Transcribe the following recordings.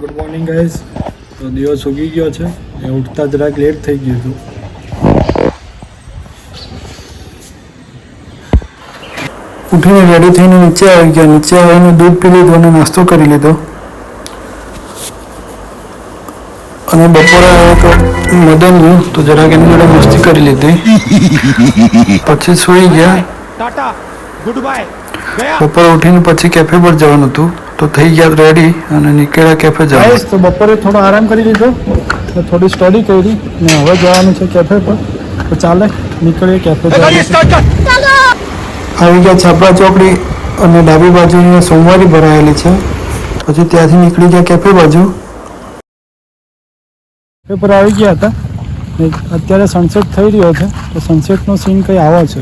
Good morning guys. તો દિવસ ઉગી ગયો છે એ ઉઠતા જરાક લેટ થઈ ગયું હતું. ઉઠીને રેડી થઈને નીચે આવી ગયા. નીચે આવીને દૂધ પી લીધું અને નાસ્તો કરી લીધો. અને બપોરે આવ્યો તો મદનનું તો જરાક એની જોડે મસ્તી કરી લીધી. પછી સૂઈ ગયા. બપોરે ઉઠીને પછી કેફે પર જવાનું હતું તો થઈ ગયા રેડી અને નીકળ્યા કેફે જવા. તો બપોરે થોડો આરામ કરી લીધો, થોડી સ્ટડી કરી ને હવે જવાનું છે કેફે પર. તો ચાલે નીકળીએ કેફે. આવી ગયા છાપરા ચોકડી અને ડાબી બાજુની સોમવારી ભરાયેલી છે. પછી ત્યાંથી નીકળી ગયા કેફે બાજુ. કેફે પર આવી ગયા હતા. અત્યારે સનસેટ થઈ રહ્યો છે તો સનસેટનો સીન કંઈ આવો છે.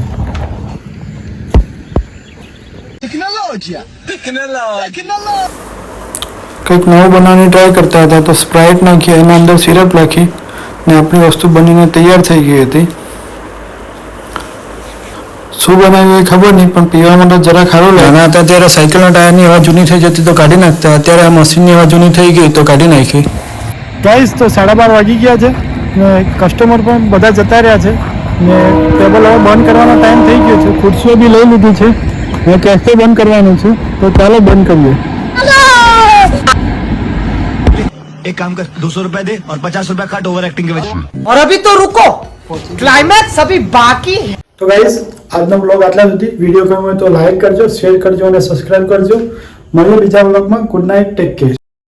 કંઈક નવું બનાવવાની ટ્રાય કરતા હતા તો સ્પ્રાઇટ નાખી એના અંદર સિરપ નાખી ને આપણી વસ્તુ બનીને તૈયાર થઈ ગઈ હતી. શું બનાવ્યું એ ખબર નહીં, પણ પીવામાં તો જરા સારું લાગે. નાના હતા ત્યારે સાયકલના ટાયરની હવા જૂની થઈ જતી તો કાઢી નાખતા. અત્યારે આ મશીનની હવા જૂની થઈ ગઈ તો કાઢી નાખી. ગાઈસ તો 12:30 વાગી ગયા છે ને કસ્ટમર પણ બધા જતા રહ્યા છે ને ટેબલ હવે બંધ કરવાનો ટાઈમ થઈ ગયો છે. ખુરશીઓ બી લઈ લીધી છે ને કેફે બંધ કરવાનું છે તો ચાલો બંધ કરીએ. एक काम कर 200 रुपए दे और 50 रुपए काट ओवर एक्टिंग के वजह. और अभी तो रुको, क्लाइमैक्स अभी बाकी है. તો ગાઈસ આજનો બ્લોગ આટલા સુધી. વિડીયો ગમ્યો હોય તો લાઈક કરજો, શેર કરજો અને સબસ્ક્રાઇબ કરજો. મળીએ બીજા બ્લોગમાં. Good night, take care.